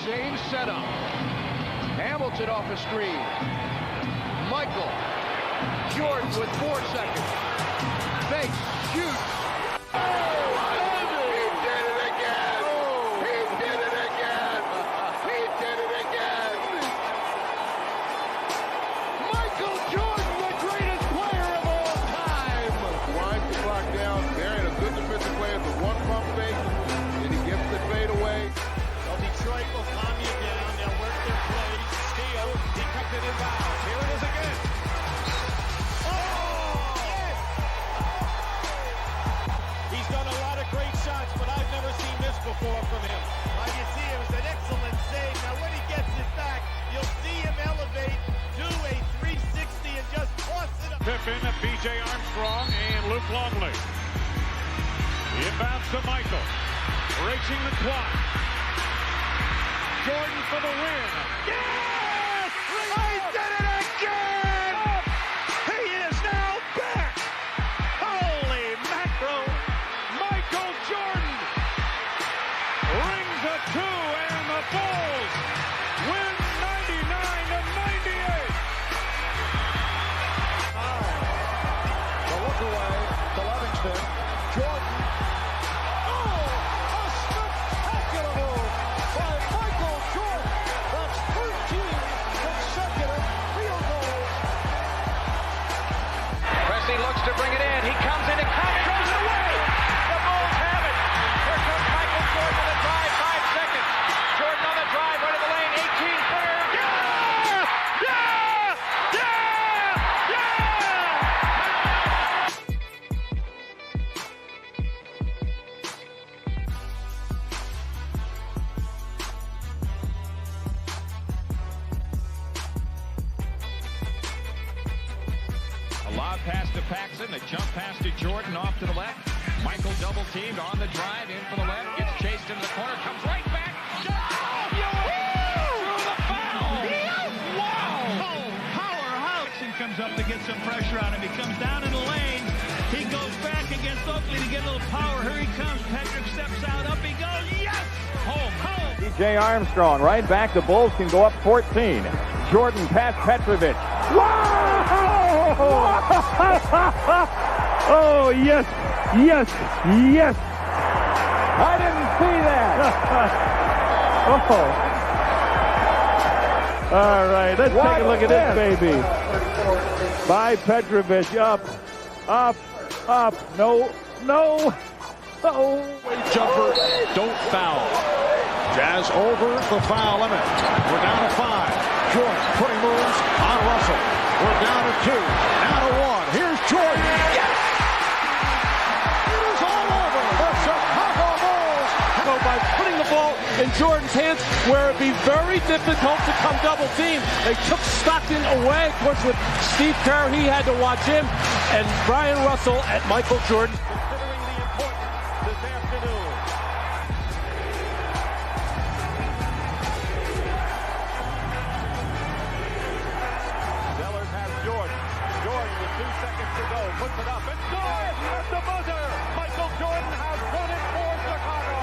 Same setup. Hamilton off a screen. Michael. Jordan with 4 seconds. Fake. Shoots. Before from him. You see, it was an excellent save. Now, when he gets it back, you'll see him elevate, do a 360, and just toss it up. Pippen, B.J. Armstrong, and Luke Longley. The inbounds to Michael. Racing the clock. Jordan for the win. Yes! I did it again! He is now back! Holy mackerel! Michael Jordan! Rings a 2, and the Bulls win 99-98. The look away to Livingston. Jordan. Oh, a spectacular move by Michael Jordan. That's 13 consecutive field goals. Presley looks to bring it in. He comes in, throws it away. The Bulls have it. Here comes Michael Jordan on the drive, 5 seconds. Jordan on the drive, right of the lane, 18-footer. Yeah! Yeah! Yeah! A lob pass to Paxson, a jump pass to Jordan off to the left. Michael double teamed on the drive, in for the left, gets chased into the corner, comes right back. Through the foul! Wow! Powerhouse comes up to get some pressure on him. He comes down in the lane. He goes back against Oakley to get a little power. Here he comes. Patrick steps out. Up he goes. Yes! Home. B.J. Armstrong right back. The Bulls can go up 14. Jordan past Petrovic. Wow! Oh, yes, yes, yes. I didn't see that. Oh. All right, let's take a look at this baby. By Petrovic, up, no, oh. Jumper, don't foul. Jazz over the foul limit. We're down to 5. Jordan putting moves on Russell. We're down to 2. Now to 1. Here's Jordan. Yes! It is all over. The Chicago Bulls. By putting the ball in Jordan's hands where it'd be very difficult to come double team. They took Stockton away. Of course, with Steve Kerr, he had to watch him. And Brian Russell at Michael Jordan. Considering the importance this afternoon. Sellers has Jordan. Jordan with 2 seconds to go. Puts it up and scores at the buzzer. Michael Jordan has won it for Chicago.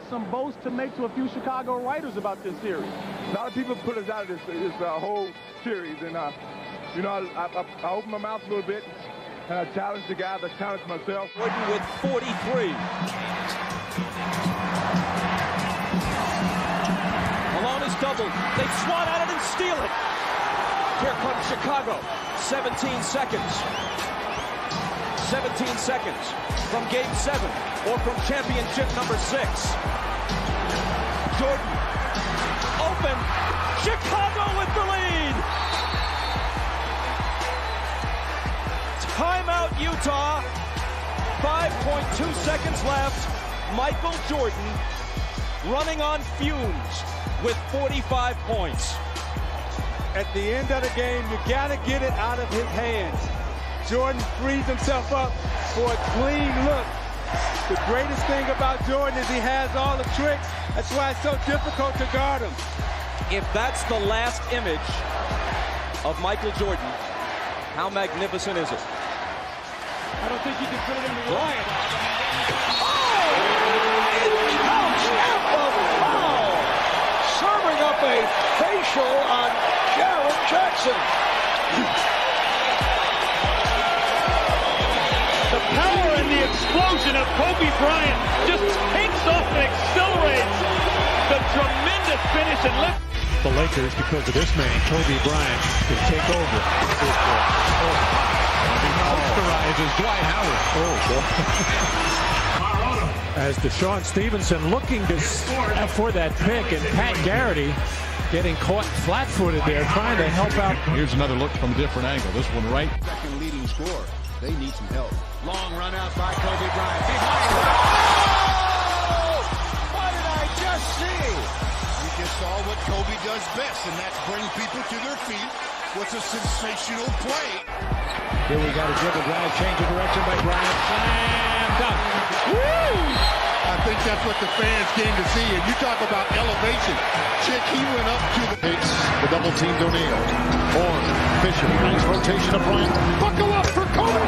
Some boast to make to a few Chicago writers about this series. A lot of people put us out of this whole series, and I opened my mouth a little bit, and I challenged the guys. I challenged myself. Jordan with 43. Malone is doubled. They swat at it and steal it. Here comes Chicago. 17 seconds. 17 seconds from Game 7 or from championship number 6. Jordan open. Chicago with the lead. Timeout Utah. 5.2 seconds left. Michael Jordan running on fumes with 45 points. At the end of the game, you got to get it out of his hands. Jordan frees himself up for a clean look. The greatest thing about Jordan is he has all the tricks. That's why it's so difficult to guard him. If that's the last image of Michael Jordan, how magnificent is it? I don't think you can put it in the Bryant. Oh! Jackson. The power and the explosion of Kobe Bryant just takes off and accelerates the tremendous finish and lift. The Lakers, because of this man, Kobe Bryant, can take over. Posterizes Dwight Howard. As Deshaun Stevenson looking for that pick, and Pat Garrity getting caught flat-footed there, trying to help out. Here's another look from a different angle. This one right. Second leading scorer. They need some help. Long run out by Kobe Bryant. Behind. Oh! What did I just see? You just saw what Kobe does best, and that's bring people to their feet. What's a sensational play. Here we got a dribble drive, change of direction by Bryant. Slam dunk. Woo! I think that's what the fans came to see. And you talk about elevation. Chick, he went up to the Hates the double team O'Neal. Horn, Fisher, nice rotation of Bryant. Buckle up for Kobe.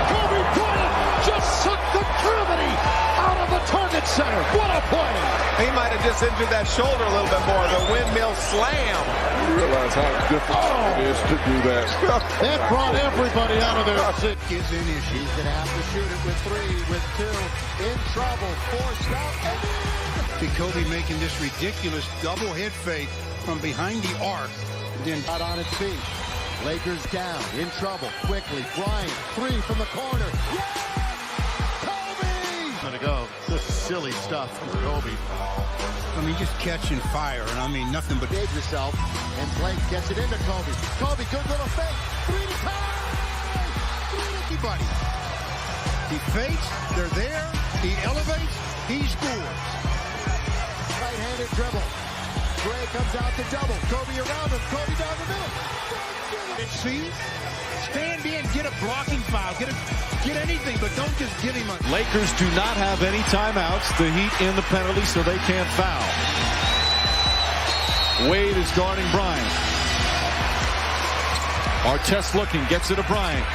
Kobe Bryant just sucked the gravity out of the target center. What a play! He might have just injured that shoulder a little bit more. The windmill slam. You realize how difficult it is to do that. That brought everybody out of their seat. kids in issue. He's going to have to shoot it with 3, with 2. In trouble. Forced out. See Kobe making this ridiculous double head fake from behind the arc. Then Out on its feet. Lakers down. In trouble. Quickly. Bryant. 3 from the corner. Yes! Kobe! to go. This is silly stuff from Kobe. I mean, just catching fire, and I mean nothing but. Save yourself, and Blake gets it into Kobe. Kobe, good little fake. 3 to tie. Anybody. He fakes. They're there. He elevates. He scores. Right-handed dribble. Gray comes out to double. Kobe around him. Kobe down the middle. See? Stand in, get a blocking foul, get anything, but don't just give him a... Lakers do not have any timeouts. The Heat in the penalty, so they can't foul. Wade is guarding Bryant. Artest looking, gets it to Bryant.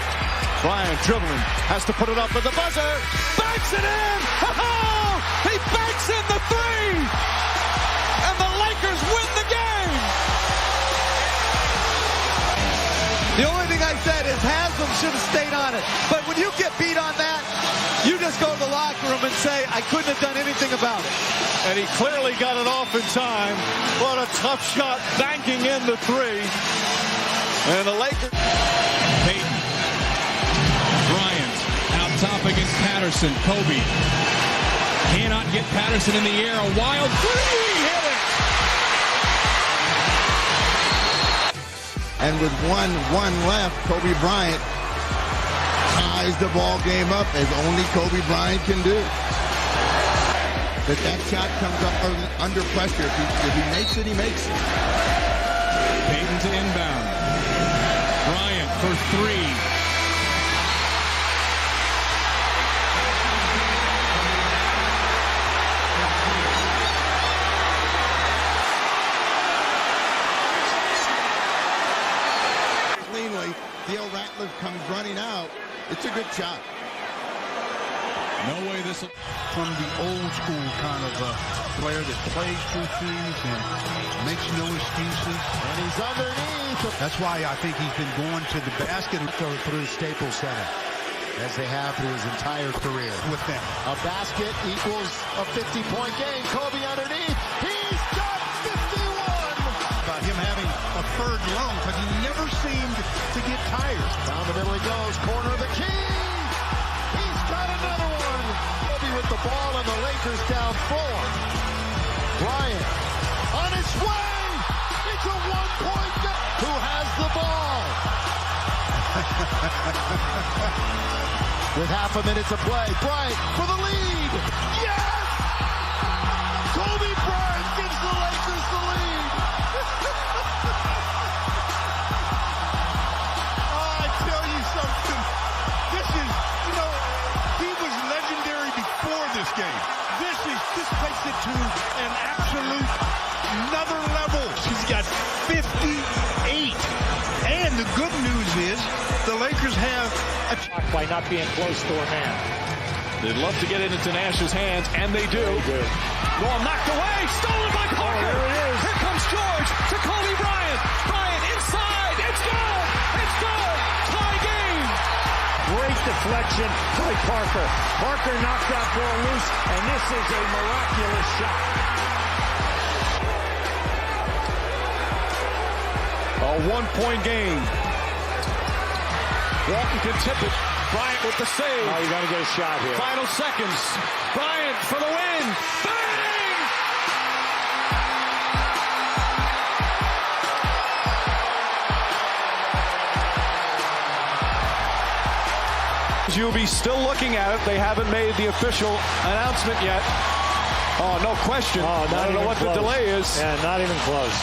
Bryant dribbling, has to put it up with the buzzer. Banks it in! Oh! He banks in the 3! And the Lakers win the game! The only thing I said is Haslam should have stayed on it. But when you get beat on that, you just go to the locker room and say, I couldn't have done anything about it. And he clearly got it off in time. What a tough shot, banking in the 3. And the Lakers. Payton. Bryant out top against Patterson. Kobe cannot get Patterson in the air. A wild 3. Hit it. And with 1-1 left, Kobe Bryant ties the ball game up as only Kobe Bryant can do. But that shot comes up under pressure. If he makes it, he makes it. Payton to inbound. Bryant for 3. Theo Ratliff comes running out. It's a good shot. No way this will... From the old school kind of player that plays through things and makes no excuses. And he's underneath. That's why I think he's been going to the basket. Go through Staples Center, as they have through his entire career. With them. A basket equals a 50-point game. Kobe underneath. He's got 51. About him having a third lung because he never seemed to get tired. Down the middle he goes. Corner of the key. He's got another one. Kobe with the ball and the Lakers down 4. Bryant on his way. It's a 1-point game. Who has the ball? With half a minute to play. Bryant for the lead. Yes! Kobe Bryant gives the Lakers the lead. I tell you something. This is, he was legendary before this game. This takes it to an absolute another level. He's got 58. And the good news is the Lakers have a by not being close to a man. They'd love to get it into Nash's hands, and they do. They do. Ball knocked away, stolen by Parker. There it is. Here comes George to Kobe Bryant. Bryant inside. It's good. It's good. Tie game. Great deflection by Parker. Parker knocked that ball loose, and this is a miraculous shot. A one-point game. Walton can tip it. Bryant with the save. Oh, you got to get a shot here. Final seconds. Bryant for the win. Bang! You'll be still looking at it. They haven't made the official announcement yet. Oh, no question. Oh, I don't know what the delay is. Yeah, not even close.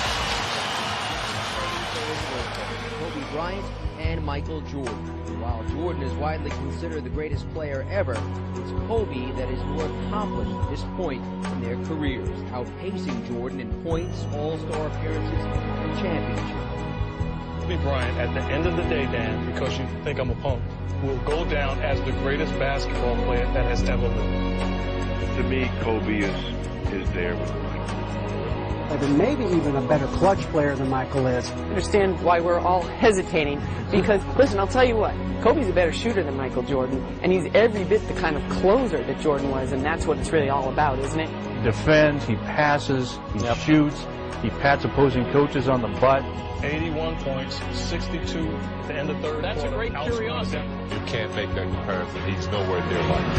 Kobe Bryant and Michael Jordan. While Jordan is widely considered the greatest player ever, it's Kobe that is more accomplished at this point in their careers, outpacing Jordan in points, all-star appearances, and championships. Kobe Bryant, at the end of the day, Dan, because you think I'm a punk, will go down as the greatest basketball player that has ever lived. To me, Kobe is there with Michael. And maybe even a better clutch player than Michael is. I understand why we're all hesitating because, listen, I'll tell you what, Kobe's a better shooter than Michael Jordan, and he's every bit the kind of closer that Jordan was, and that's what it's really all about, isn't it? He defends, he passes, he shoots, he pats opposing coaches on the butt. 81 points, 62 at the end of third. That's a great curiosity. You can't make that comparison. He's nowhere near Michael.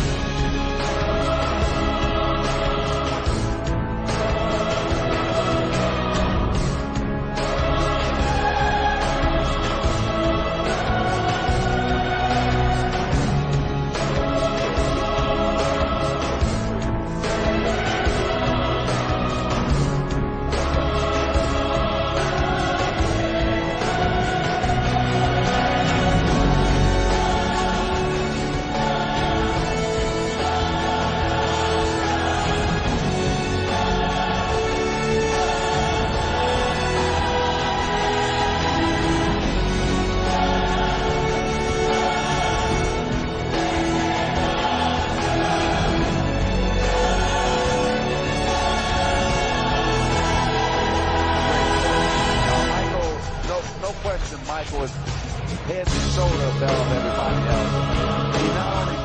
Michael is head and shoulder above everybody else. He not only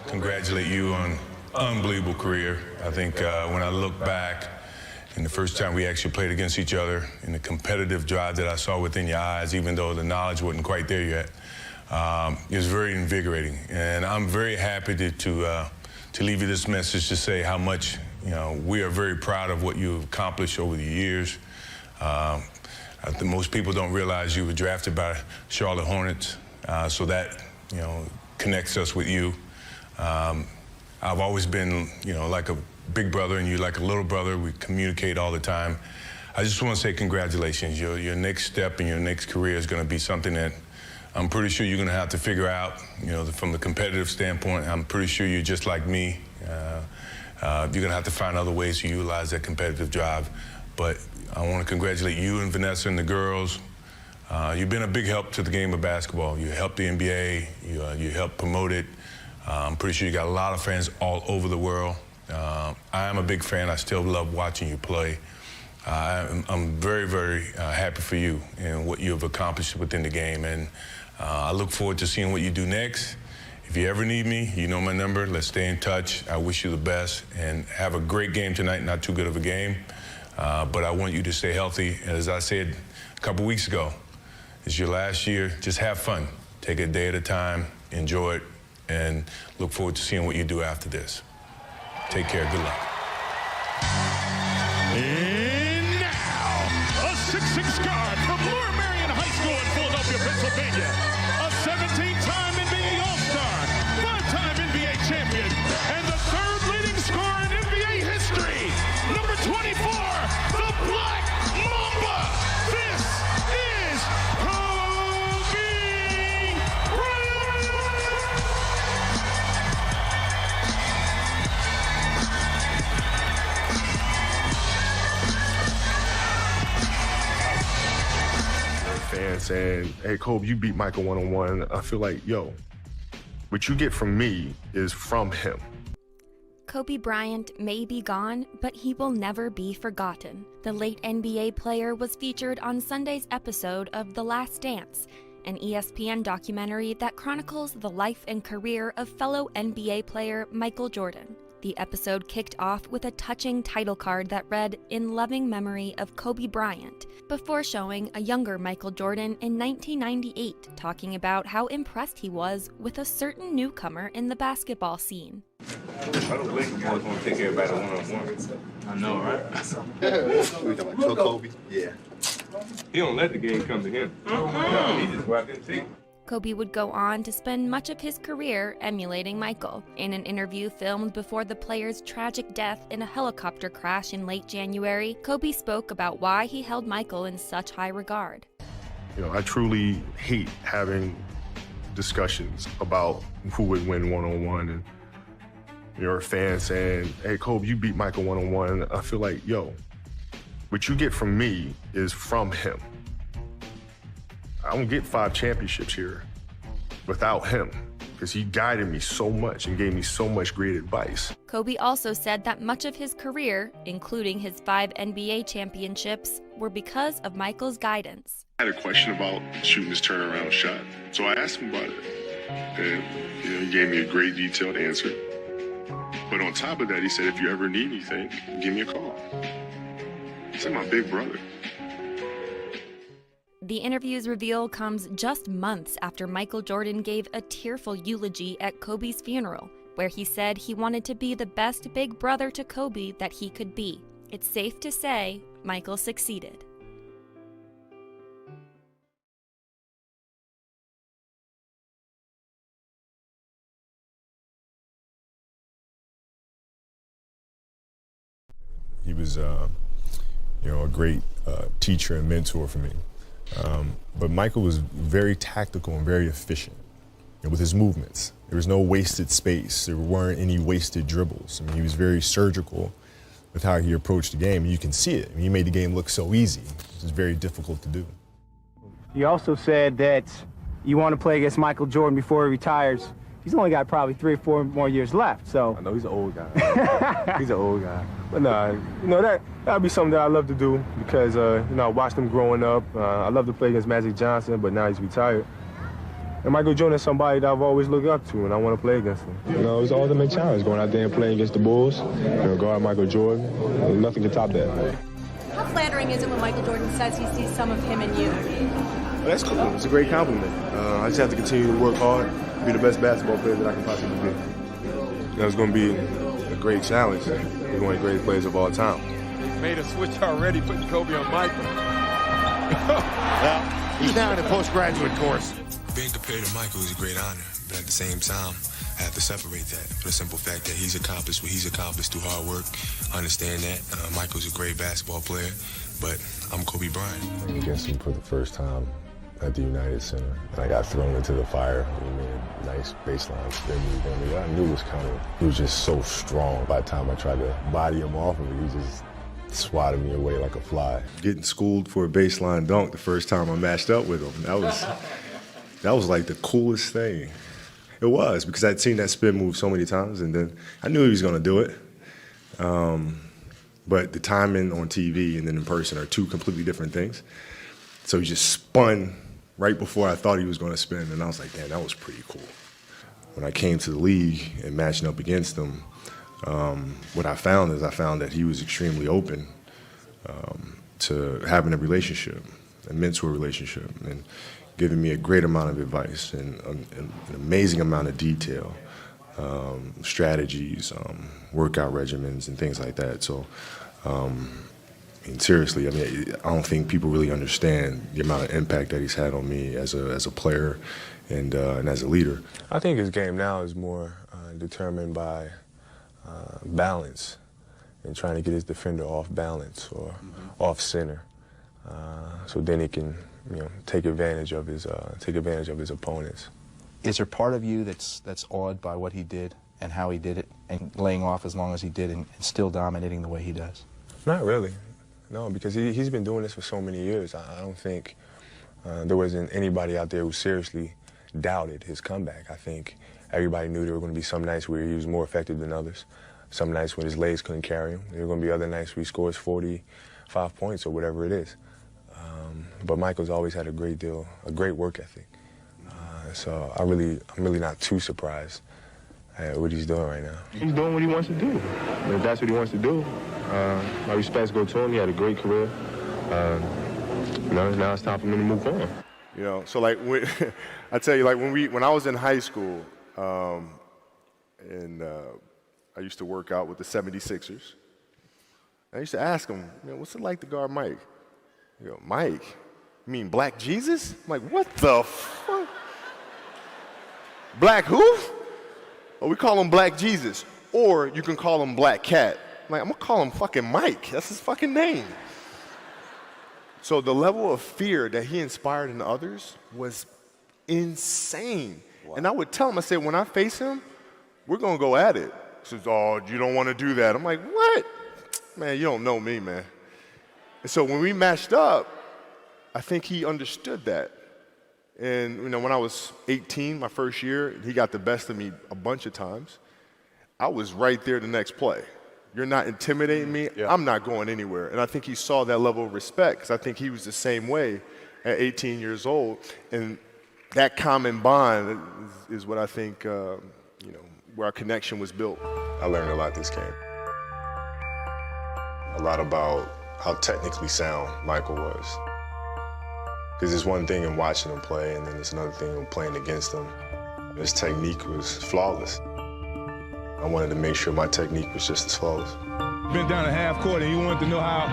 Congratulate you on an unbelievable career. I think when I look back, and the first time we actually played against each other, and the competitive drive that I saw within your eyes, even though the knowledge wasn't quite there yet, it was very invigorating. And I'm very happy to leave you this message to say how much we are very proud of what you've accomplished over the years. I think most people don't realize you were drafted by Charlotte Hornets, so that connects us with you. I've always been, like a big brother, and you like a little brother. We communicate all the time. I just want to say congratulations. Your next step in your next career is going to be something that I'm pretty sure you're going to have to figure out. From the competitive standpoint, I'm pretty sure you're just like me. You're going to have to find other ways to utilize that competitive drive. But I want to congratulate you and Vanessa and the girls. You've been a big help to the game of basketball. You helped the NBA. You helped promote it. I'm pretty sure you got a lot of fans all over the world. I am a big fan. I still love watching you play. I'm very, very happy for you and what you've accomplished within the game. And I look forward to seeing what you do next. If you ever need me, you know my number. Let's stay in touch. I wish you the best. And have a great game tonight. Not too good of a game. But I want you to stay healthy. And as I said a couple weeks ago, it's your last year. Just have fun. Take it a day at a time. Enjoy it. And look forward to seeing what you do after this. Take care. Good luck. And now, a 6'6" guard from Lower Marion High School in Philadelphia, Pennsylvania. A 17-time NBA All-Star, 5-time NBA champion, and the third leading scorer in NBA history, saying, hey, Kobe, you beat Michael one-on-one, I feel like, yo, what you get from me is from him. Kobe Bryant may be gone, but he will never be forgotten. The late NBA player was featured on Sunday's episode of The Last Dance, an ESPN documentary that chronicles the life and career of fellow NBA player Michael Jordan. The episode kicked off with a touching title card that read, "In loving memory of Kobe Bryant," before showing a younger Michael Jordan in 1998 talking about how impressed he was with a certain newcomer in the basketball scene. I don't believe the boys want to take everybody one-on-one. I know, right? We talking about Kobe? Yeah. He don't let the game come to him. No, he just go out there and take it. Kobe would go on to spend much of his career emulating Michael. In an interview filmed before the player's tragic death in a helicopter crash in late January, Kobe spoke about why he held Michael in such high regard. You know, I truly hate having discussions about who would win one-on-one, and you're a fan saying, hey, Kobe, you beat Michael one-on-one, I feel like, yo, what you get from me is from him. I don't get 5 championships here without him, because he guided me so much and gave me so much great advice. Kobe also said that much of his career, including his 5 NBA championships, were because of Michael's guidance. I had a question about shooting his turnaround shot, so I asked him about it. And he gave me a great detailed answer. But on top of that, he said, if you ever need anything, give me a call. He's like my big brother. The interview's reveal comes just months after Michael Jordan gave a tearful eulogy at Kobe's funeral, where he said he wanted to be the best big brother to Kobe that he could be. It's safe to say Michael succeeded. He was, a great teacher and mentor for me. But Michael was very tactical and very efficient with his movements. There was no wasted space. There weren't any wasted dribbles. I mean, he was very surgical with how he approached the game, and you can see it. I mean, he made the game look so easy. It was very difficult to do. You also said that you want to play against Michael Jordan before he retires. He's only got probably 3 or 4 more years left, so. I know he's an old guy. He's an old guy. But nah, that'd be something that I love to do because, I watched him growing up. I love to play against Magic Johnson, but now he's retired. And Michael Jordan is somebody that I've always looked up to, and I want to play against him. It was the ultimate challenge, going out there and playing against the Bulls, guard Michael Jordan. Nothing can top that. How flattering is it when Michael Jordan says he sees some of him in you? Well, that's cool. It's a great compliment. I just have to continue to work hard, be the best basketball player that I can possibly be. It's going to be a great challenge. We're one of the greatest players of all time. Made a switch already, putting Kobe on Michael. Well, he's now in a postgraduate course. Being compared to Michael is a great honor, but at the same time, I have to separate that for the simple fact that he's accomplished what he's accomplished through hard work. I understand that. Michael's a great basketball player, but I'm Kobe Bryant. Playing against him for the first time at the United Center, and I got thrown into the fire. He made a nice baseline spin move on me. I knew it was coming. He was just so strong. By the time I tried to body him off of it, he just swatted me away like a fly. Getting schooled for a baseline dunk the first time I matched up with him, that was like the coolest thing. It was, because I'd seen that spin move so many times, and then I knew he was going to do it. But the timing on TV and then in person are 2 completely different things. So he just spun right before I thought he was going to spin, and I was like, man, that was pretty cool. When I came to the league and matching up against him, what I found that he was extremely open to having a relationship, a mentor relationship, and giving me a great amount of advice and an amazing amount of detail, strategies, workout regimens, and things like that. So, seriously, I don't think people really understand the amount of impact that he's had on me as a player and as a leader. I think his game now is more determined by balance and trying to get his defender off balance or off center, so then he can take advantage of his opponents. Is there part of you that's awed by what he did and how he did it and laying off as long as he did and still dominating the way he does? Not really, no, because he's been doing this for so many years. I don't think There wasn't anybody out there who seriously doubted his comeback. I think everybody knew there were going to be some nights where he was more effective than others, some nights when his legs couldn't carry him. There were going to be other nights where he scores 45 points or whatever it is. But Michael's always had a great work ethic. So I'm really not too surprised at what he's doing right now. He's doing what he wants to do. If that's what he wants to do, my respects go to him. He had a great career. Now it's time for me to move on. You know, so like I tell you, like when I was in high school, and I used to work out with the 76ers. I used to ask him, what's it like to guard Mike? He go, Mike? You mean Black Jesus? I'm like, what the fuck? Black who? Oh, we call him Black Jesus. Or you can call him Black Cat. I'm like, I'm gonna call him fucking Mike. That's his fucking name. So the level of fear that he inspired in others was insane. Wow. And I would tell him, I said, when I face him, we're gonna go at it. He says, oh, you don't wanna do that. I'm like, what? Man, you don't know me, man. And so when we matched up, I think he understood that. And when I was 18, my first year, he got the best of me a bunch of times. I was right there the next play. You're not intimidating me, I'm not going anywhere. And I think he saw that level of respect, because I think he was the same way at 18 years old. And that common bond is what I think, where our connection was built. I learned a lot this camp. A lot about how technically sound Michael was. Because it's one thing in watching him play, and then it's another thing in playing against him. His technique was flawless. I wanted to make sure my technique was just as flawless. Been down at half court, and he wanted to know how,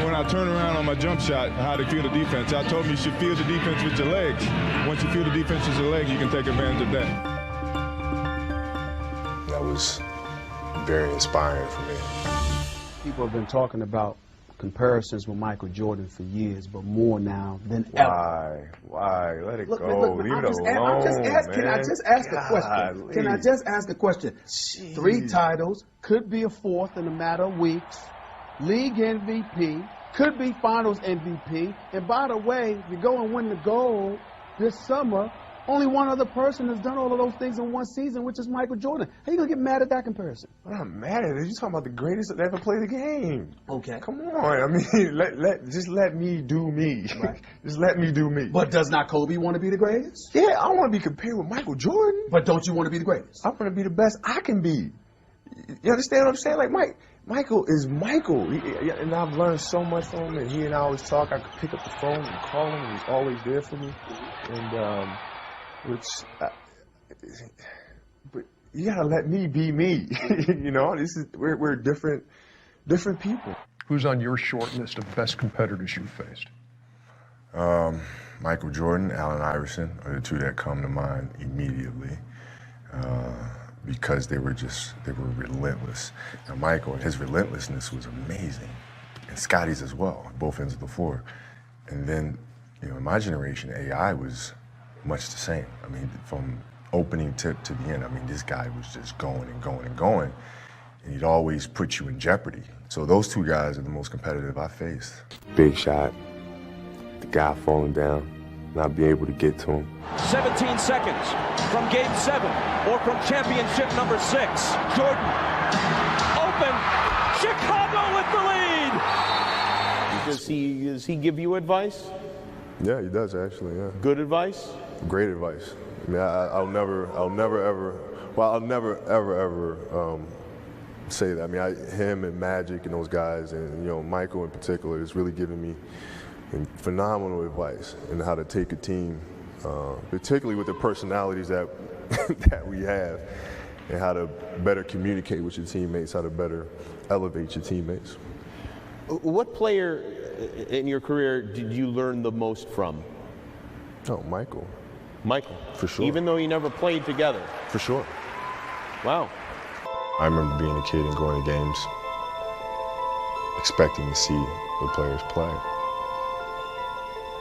when I turn around on my jump shot, how to feel the defense. I told him you should feel the defense with your legs. Once you feel the defense with your legs, you can take advantage of that. That was very inspiring for me. People have been talking about comparisons with Michael Jordan for years, but more now than ever. Why? Let it go. Leave it alone, Can I just ask a question? Can I just ask a question? Jeez. 3 titles, could be a 4th in a matter of weeks. League MVP, could be Finals MVP. And by the way, you go and win the gold this summer. Only one other person has done all of those things in one season, which is Michael Jordan. How are you going to get mad at that comparison? I'm not mad at it. You're talking about the greatest that ever played the game. Okay. Come on. I mean, just let me do me. Right. Just let me do me. But does not Kobe want to be the greatest? Yeah, I want to be compared with Michael Jordan. But don't you want to be the greatest? I want to be the best I can be. You understand what I'm saying? Like, Michael is Michael. And I've learned so much from him. And he and I always talk. I could pick up the phone and call him. And he's always there for me. And, but you gotta let me be me. We're different people. Who's on your short list of best competitors you've faced? Michael Jordan, Allen Iverson are the 2 that come to mind immediately, because they were relentless. Now Michael, his relentlessness was amazing, and Scotty's as well, both ends of the floor. And then, in my generation, AI was much the same. I mean, from opening tip to the end, I mean, this guy was just going and going and going, and he'd always put you in jeopardy. So those 2 guys are the most competitive I faced. Big shot, the guy falling down, not being able to get to him. 17 seconds from game 7 or from championship number 6. Jordan, open, Chicago with the lead. Does he give you advice? Yeah, he does actually, yeah. Good advice? Great advice. I mean, I'll never ever say that. I mean, him and Magic and those guys, and Michael in particular, is really giving me phenomenal advice in how to take a team, particularly with the personalities that that we have, and how to better communicate with your teammates, how to better elevate your teammates. What player in your career did you learn the most from? Oh, Michael. Michael? For sure. Even though you never played together? For sure. Wow. I remember being a kid and going to games expecting to see the players play.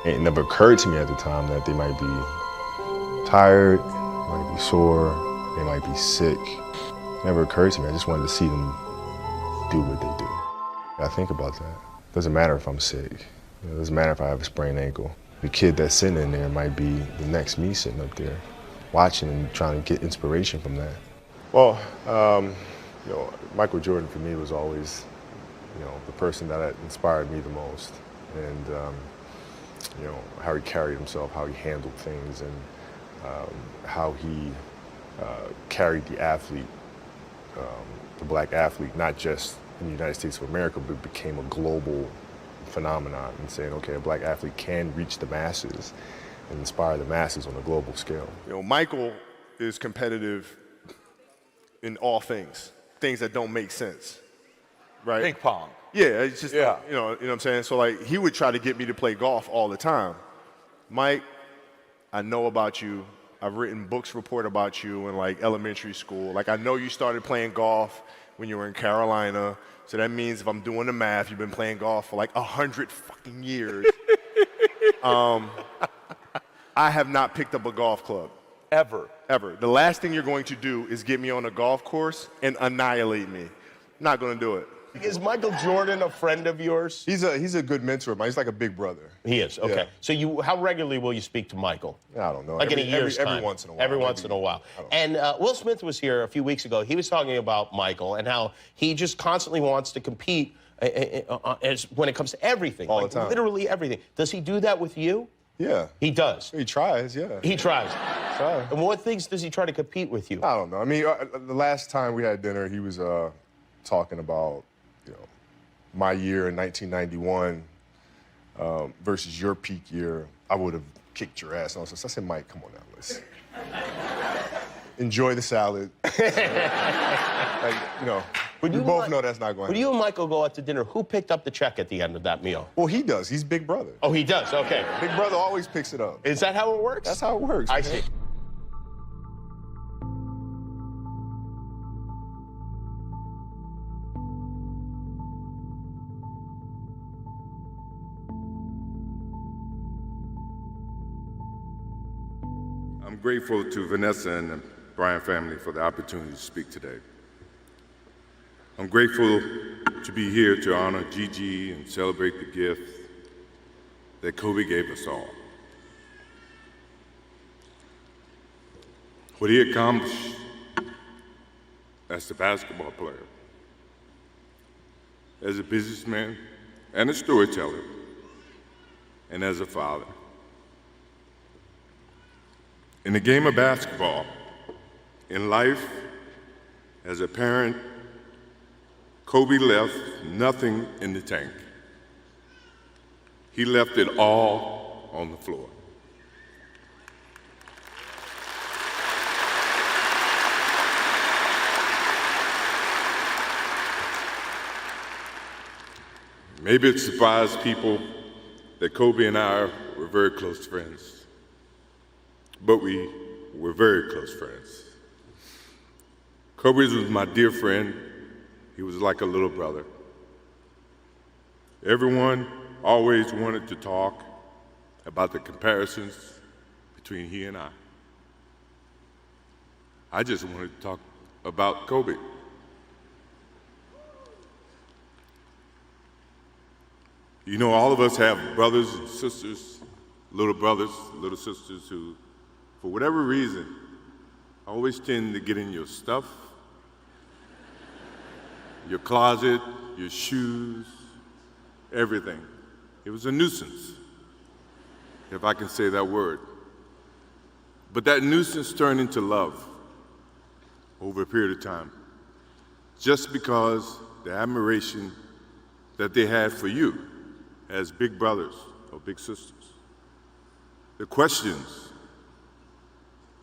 It never occurred to me at the time that they might be tired, might be sore, they might be sick. It never occurred to me. I just wanted to see them do what they do. I think about that. It doesn't matter if I'm sick. It doesn't matter if I have a sprained ankle. the kid that's sitting in there might be the next me sitting up there, watching and trying to get inspiration from that. Well, you know, Michael Jordan for me was always, you know, the person that inspired me the most, and you know, how he carried himself, how he handled things, and how he carried the athlete, the black athlete, not just in the United States of America, but became a global phenomenon, and saying, okay, a black athlete can reach the masses and inspire the masses on a global scale. You know, Michael is competitive in all things that don't make sense, right? Ping pong. Yeah, it's just, Yeah. you know what I'm saying? So like, he would try to get me to play golf all the time. Mike, I know about you. I've written books report about you in like elementary school. Like, I know you started playing golf when you were in Carolina. So that means if I'm doing the math, you've been playing golf for like 100 fucking years. I have not picked up a golf club. Ever. Ever. The last thing you're going to do is get me on a golf course and annihilate me. Not going to do it. Is Michael Jordan a friend of yours? He's a good mentor of mine. He's like a big brother. He is, okay. Yeah. So how regularly will you speak to Michael? I don't know. Like in a year's time? Every once in a while. Every once in a while. And Will Smith was here a few weeks ago. He was talking about Michael and how he just constantly wants to compete when it comes to everything. All the time. Literally everything. Does he do that with you? Yeah. He does? He tries, yeah. He tries? Try. And what things does he try to compete with you? I don't know. I mean, the last time we had dinner, he was talking about, you know, my year in 1991 versus your peak year. I would have kicked your ass. And I said, Mike, come on now, listen. Enjoy the salad. Like, you know, we both know that's not going to happen. When you and Michael go out to dinner, who picked up the check at the end of that meal? Well, he does. He's big brother. Oh, he does? Okay. Big brother always picks it up. Is that how it works? That's how it works. I man. see. I'm grateful to Vanessa and the Bryant family for the opportunity to speak today. I'm grateful to be here to honor Gigi and celebrate the gift that Kobe gave us all. What he accomplished as a basketball player, as a businessman and a storyteller, and as a father. In the game of basketball, in life, as a parent, Kobe left nothing in the tank. He left it all on the floor. Maybe it surprised people that Kobe and I were very close friends, but we were very close friends. Kobe was my dear friend. He was like a little brother. Everyone always wanted to talk about the comparisons between he and I. I just wanted to talk about Kobe. You know, all of us have brothers and sisters, little brothers, little sisters who, for whatever reason, always tend to get in your stuff, your closet, your shoes, everything. It was a nuisance, if I can say that word. But that nuisance turned into love over a period of time, just because the admiration that they had for you as big brothers or big sisters. The questions,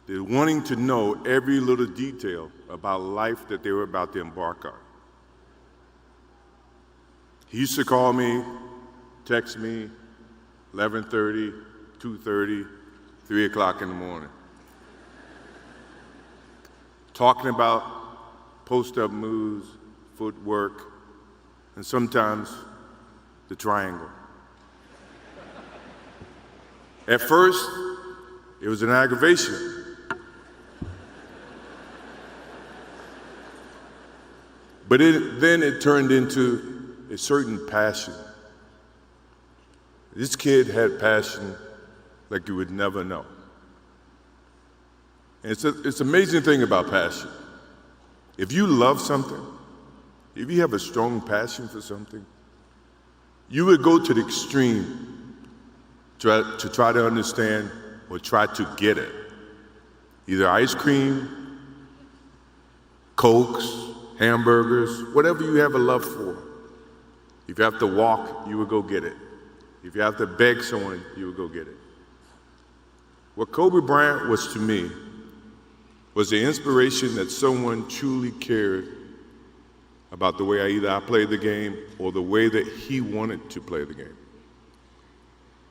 the wanting to know every little detail about life that they were about to embark on. He used to call me, text me, 11:30, 2:30, 3 o'clock in the morning, talking about post-up moves, footwork, and sometimes the triangle. At first, it was an aggravation. But then it turned into a certain passion. This kid had passion like you would never know. And it's an amazing thing about passion. If you love something, if you have a strong passion for something, you would go to the extreme to try to understand or try to get it. Either ice cream, Cokes, hamburgers, whatever you have a love for. If you have to walk, you would go get it. If you have to beg someone, you would go get it. What Kobe Bryant was to me was the inspiration that someone truly cared about the way I played the game or the way that he wanted to play the game.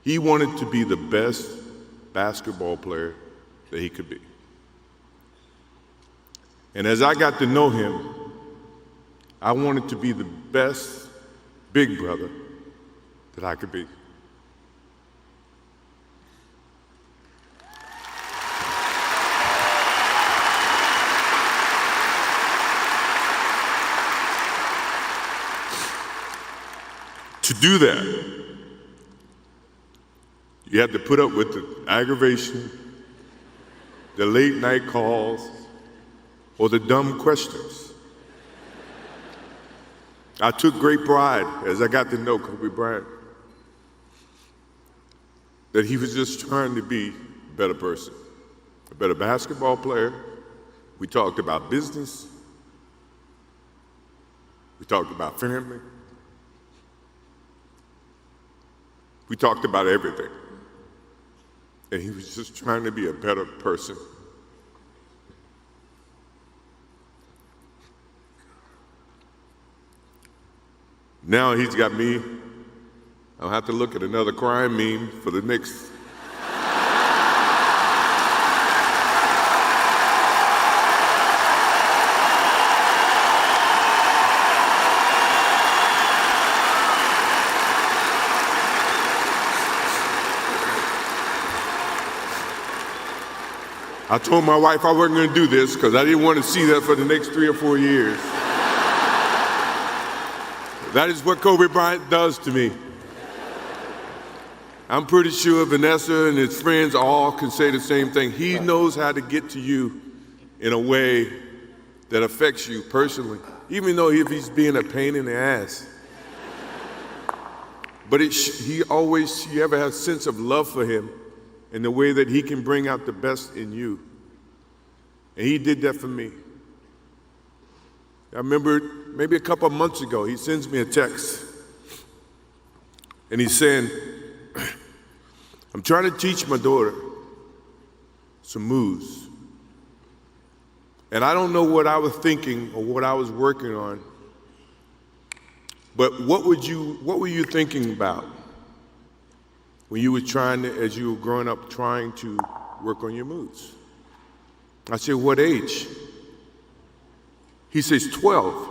He wanted to be the best basketball player that he could be. And as I got to know him, I wanted to be the best big brother that I could be. To do that, you have to put up with the aggravation, the late night calls, or the dumb questions. I took great pride as I got to know Kobe Bryant that he was just trying to be a better person, a better basketball player. We talked about business. We talked about family. We talked about everything. And he was just trying to be a better person. Now he's got me. I'll have to look at another crime meme for the next. I told my wife I wasn't going to do this because I didn't want to see that for the next 3 or 4 years. That is what Kobe Bryant does to me. I'm pretty sure Vanessa and his friends all can say the same thing. He knows how to get to you in a way that affects you personally, even though if he's being a pain in the ass. But you ever have a sense of love for him in the way that he can bring out the best in you. And he did that for me. I remember maybe a couple of months ago, he sends me a text. And he's saying, I'm trying to teach my daughter some moves. And I don't know what I was thinking or what I was working on. But what were you thinking about when you were as you were growing up, trying to work on your moves? I said, what age? He says, 12.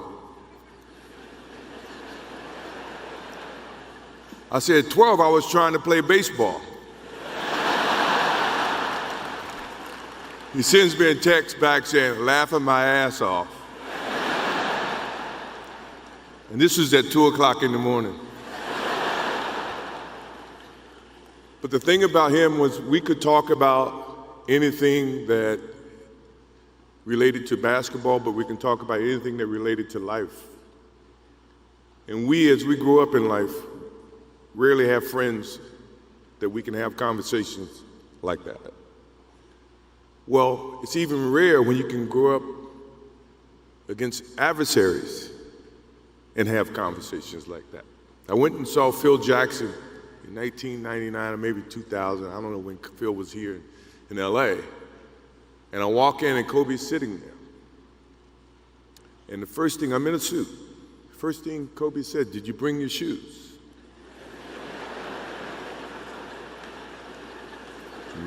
I said, 12, I was trying to play baseball. He sends me a text back saying, laughing my ass off. And this was at 2 o'clock in the morning. But the thing about him was we could talk about anything that related to basketball, but we can talk about anything that related to life. And we, as we grow up in life, rarely have friends that we can have conversations like that. Well, it's even rare when you can grow up against adversaries and have conversations like that. I went and saw Phil Jackson in 1999 or maybe 2000. I don't know when Phil was here in LA. And I walk in and Kobe's sitting there. And the first thing, I'm in a suit. First thing Kobe said, did you bring your shoes?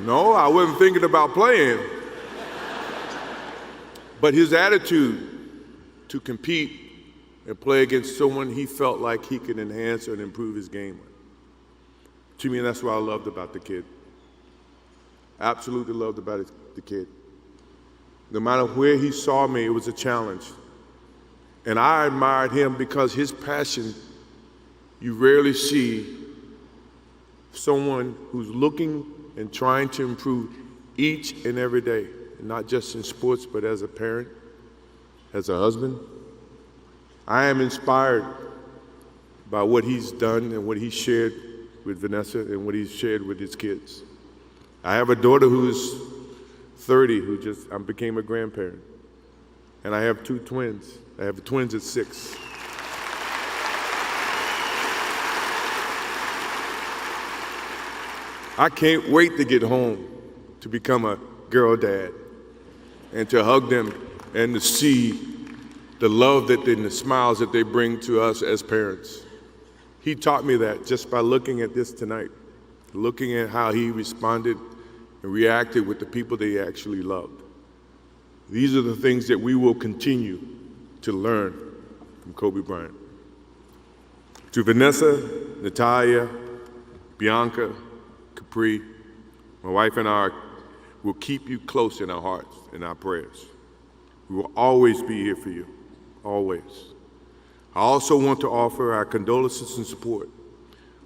No, I wasn't thinking about playing. But his attitude to compete and play against someone he felt like he could enhance and improve his game with. To me, that's what I loved about the kid. Absolutely loved about the kid. No matter where he saw me, it was a challenge. And I admired him because his passion, you rarely see someone who's looking and trying to improve each and every day, not just in sports, but as a parent, as a husband. I am inspired by what he's done and what he shared with Vanessa and what he's shared with his kids. I have a daughter who's 30 who just became a grandparent. And I have 2 twins. I have twins at 6. I can't wait to get home to become a girl dad and to hug them and to see the love and the smiles that they bring to us as parents. He taught me that just by looking at this tonight, looking at how he responded and reacted with the people that he actually loved. These are the things that we will continue to learn from Kobe Bryant. To Vanessa, Natalia, Bianca, Capri, my wife and I will keep you close in our hearts and our prayers. We will always be here for you, always. I also want to offer our condolences and support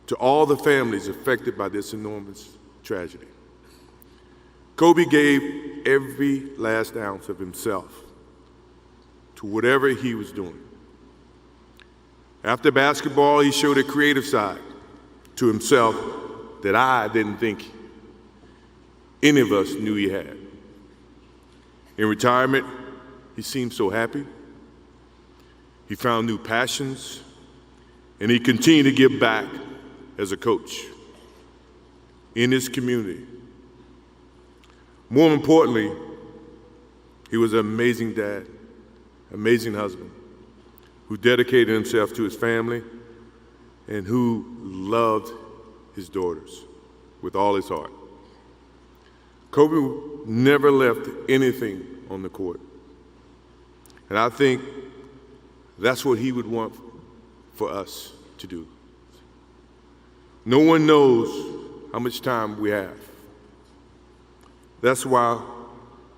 to all the families affected by this enormous tragedy. Kobe gave every last ounce of himself to whatever he was doing. After basketball, he showed a creative side to himself that I didn't think any of us knew he had. In retirement, he seemed so happy. He found new passions, and he continued to give back as a coach in his community. More importantly, he was an amazing dad, amazing husband, who dedicated himself to his family and who loved his daughters with all his heart. Kobe never left anything on the court. And I think that's what he would want for us to do. No one knows how much time we have. That's why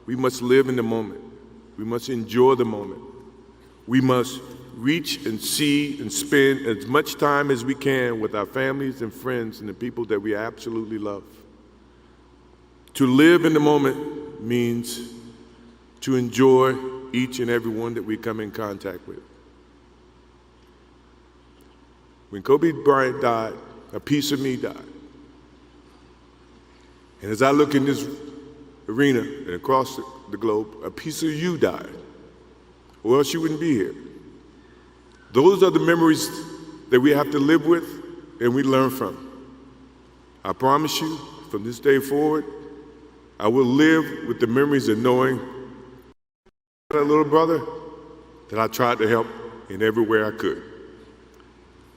we must live in the moment. We must enjoy the moment. We must reach and see and spend as much time as we can with our families and friends and the people that we absolutely love. To live in the moment means to enjoy each and every one that we come in contact with. When Kobe Bryant died, a piece of me died. And as I look in this arena and across the globe, a piece of you died, or else you wouldn't be here. Those are the memories that we have to live with and we learn from. I promise you, from this day forward, I will live with the memories of knowing that little brother that I tried to help in every way I could.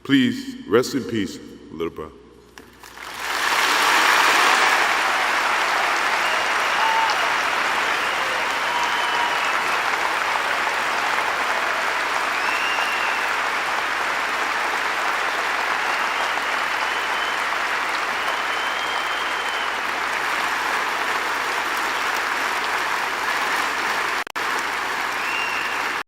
Please rest in peace, little brother.